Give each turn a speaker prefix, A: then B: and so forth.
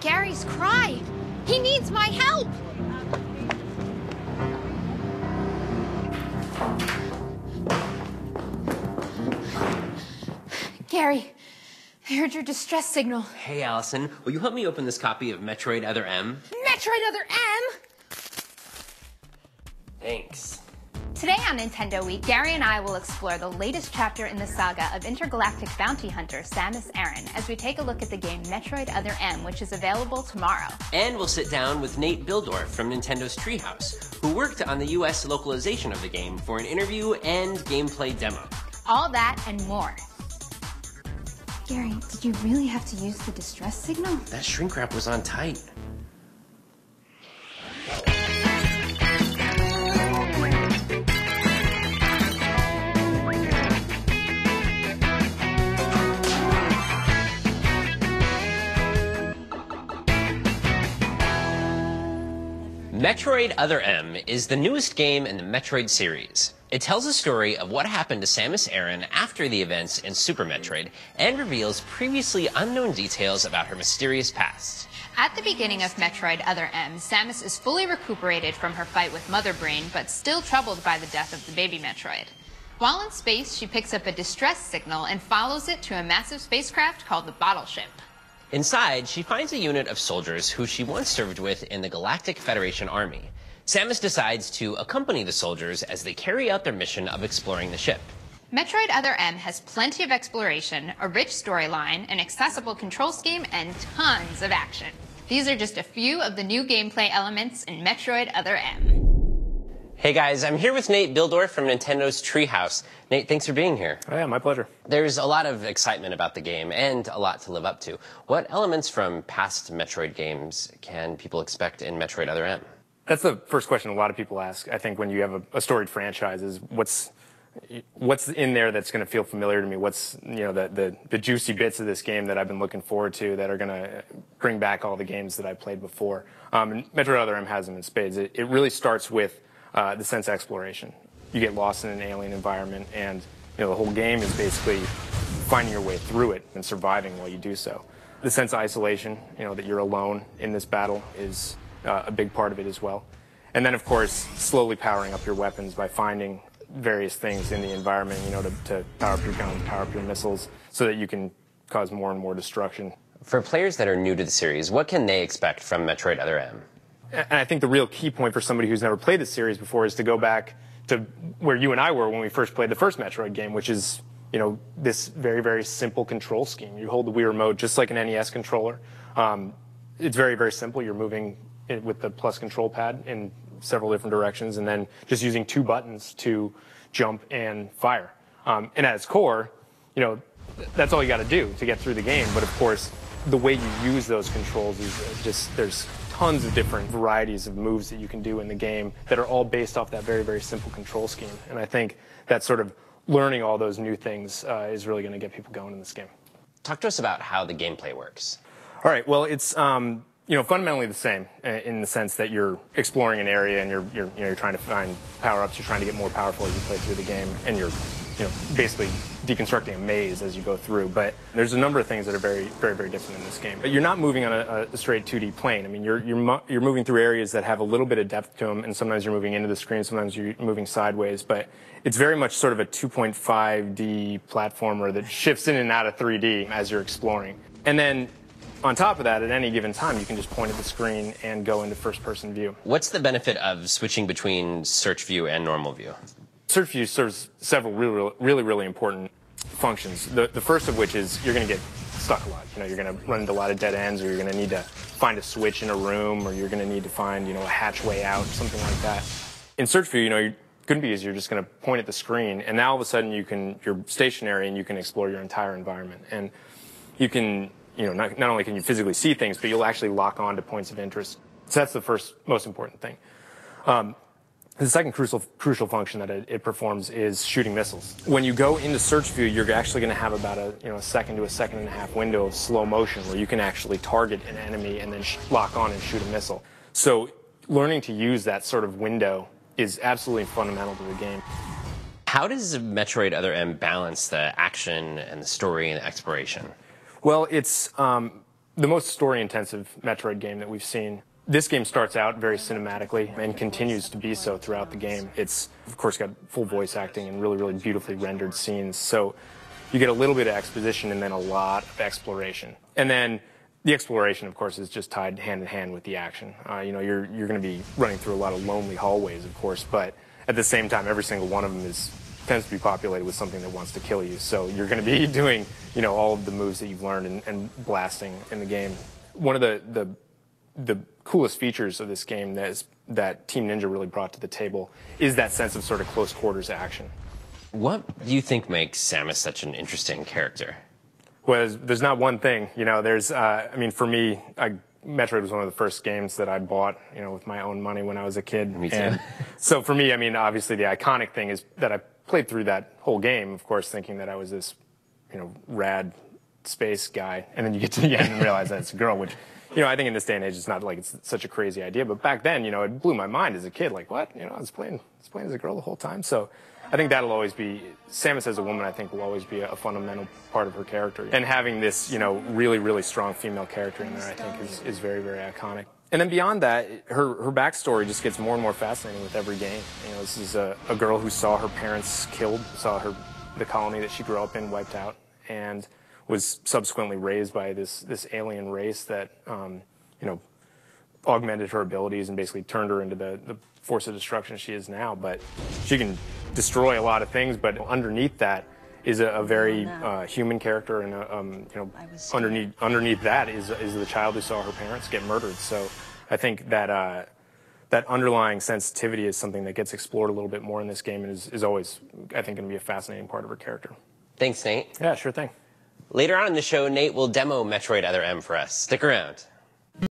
A: Gary's cry. He needs my help. Gary, I heard your distress signal.
B: Hey, Allison, will you help me open this copy of Metroid Other M?
A: Metroid Other M?
B: Thanks.
A: Today on Nintendo Week, Gary and I will explore the latest chapter in the saga of intergalactic bounty hunter Samus Aran as we take a look at the game Metroid Other M, which is available tomorrow.
B: And we'll sit down with Nate Bildorf from Nintendo's Treehouse, who worked on the US localization of the game for an interview and gameplay demo.
A: All that and more. Gary, did you really have to use the distress signal?
B: That shrink wrap was on tight. Metroid Other M is the newest game in the Metroid series. It tells a story of what happened to Samus Aran after the events in Super Metroid and reveals previously unknown details about her mysterious past.
A: At the beginning of Metroid Other M, Samus is fully recuperated from her fight with Mother Brain, but still troubled by the death of the baby Metroid. While in space, she picks up a distress signal and follows it to a massive spacecraft called the Bottle Ship.
B: Inside, she finds a unit of soldiers who she once served with in the Galactic Federation Army. Samus decides to accompany the soldiers as they carry out their mission of exploring the ship.
A: Metroid Other M has plenty of exploration, a rich storyline, an accessible control scheme, and tons of action. These are just a few of the new gameplay elements in Metroid Other M.
B: Hey guys, I'm here with Nate Bildorf from Nintendo's Treehouse. Nate, thanks for being here.
C: Oh yeah, my pleasure.
B: There's a lot of excitement about the game and a lot to live up to. What elements from past Metroid games can people expect in Metroid Other M?
C: That's the first question a lot of people ask. I think when you have a storied franchise is what's in there that's going to feel familiar to me? What's, the juicy bits of this game that I've been looking forward to that are going to bring back all the games that I played before? And Metroid Other M has them in spades. It really starts with the sense of exploration. You get lost in an alien environment, and the whole game is basically finding your way through it and surviving while you do so. The sense of isolation, that you're alone in this battle, is a big part of it as well. And then, of course, slowly powering up your weapons by finding various things in the environment, to power up your guns, power up your missiles, so that you can cause more and more destruction.
B: For players that are new to the series, what can they expect from Metroid Other M?
C: And I think the real key point for somebody who's never played the series before is to go back to where you and I were when we first played the first Metroid game, which is, this very, very simple control scheme. You hold the Wii remote just like an NES controller. It's very, very simple. You're moving it with the plus control pad in several different directions, and then just using two buttons to jump and fire. And at its core, that's all you got to do to get through the game. But of course, the way you use those controls is there's tons of different varieties of moves that you can do in the game that are all based off that very, very simple control scheme. And I think that sort of learning all those new things is really going to get people going in this game.
B: Talk to us about how the gameplay works.
C: All right. Well, it's fundamentally the same in the sense that you're exploring an area and you're trying to find power-ups. You're trying to get more powerful as you play through the game, and you're basically deconstructing a maze as you go through. But there's a number of things that are very, very, very different in this game. But you're not moving on a straight 2D plane. I mean, you're moving through areas that have a little bit of depth to them, and sometimes you're moving into the screen, sometimes you're moving sideways. But it's very much sort of a 2.5D platformer that shifts in and out of 3D as you're exploring. And then on top of that, at any given time, you can just point at the screen and go into first-person view.
B: What's the benefit of switching between search view and normal view?
C: Search view serves several really important functions. The first of which is you're going to get stuck a lot. You're going to run into a lot of dead ends, or you're going to need to find a switch in a room, or you're going to need to find, a hatchway out, something like that. In search view, it couldn't be easier. You're just going to point at the screen, and now all of a sudden you're stationary and you can explore your entire environment. And you can, not only can you physically see things, but you'll actually lock on to points of interest. So that's the first most important thing. The second crucial function that it performs is shooting missiles. When you go into search view, you're actually going to have about a second to a second and a half window of slow motion where you can actually target an enemy and then lock on and shoot a missile. So learning to use that sort of window is absolutely fundamental to the game.
B: How does Metroid Other M balance the action and the story and the exploration?
C: Well, it's the most story-intensive Metroid game that we've seen. This game starts out very cinematically and continues to be so throughout the game. It's, of course, got full voice acting and really, really beautifully rendered scenes. So you get a little bit of exposition and then a lot of exploration. And then the exploration, of course, is just tied hand in hand with the action. You know, you're going to be running through a lot of lonely hallways, of course, but at the same time, every single one of them tends to be populated with something that wants to kill you. So you're going to be doing, you know, all of the moves that you've learned and blasting in the game. One of the coolest features of this game that Team Ninja really brought to the table is that sense of sort of close quarters action.
B: What do you think makes Samus such an interesting character?
C: Well, there's not one thing. You know, I mean, for me, Metroid was one of the first games that I bought, you know, with my own money when I was a kid.
B: Me too.
C: And so for me, I mean, obviously the iconic thing is that I played through that whole game, of course, thinking that I was this, you know, rad space guy. And then you get to the end and realize that it's a girl, which, you know, I think in this day and age, it's not like it's such a crazy idea. But back then, you know, it blew my mind as a kid. Like, what? You know, I was playing as a girl the whole time. So I think that'll always be, Samus as a woman, I think, will always be a fundamental part of her character. And having this, you know, really, really strong female character in there, I think, is very, very iconic. And then beyond that, her backstory just gets more and more fascinating with every game. You know, this is a girl who saw her parents killed, saw the colony that she grew up in wiped out, and was subsequently raised by this alien race that, you know, augmented her abilities and basically turned her into the force of destruction she is now. But she can destroy a lot of things, but underneath that is a very human character, and you know, underneath that is the child who saw her parents get murdered. So I think that that underlying sensitivity is something that gets explored a little bit more in this game, and is always, I think, going to be a fascinating part of her character.
B: Thanks, Nate.
C: Yeah, sure thing.
B: Later on in the show, Nate will demo Metroid Other M for us. Stick around.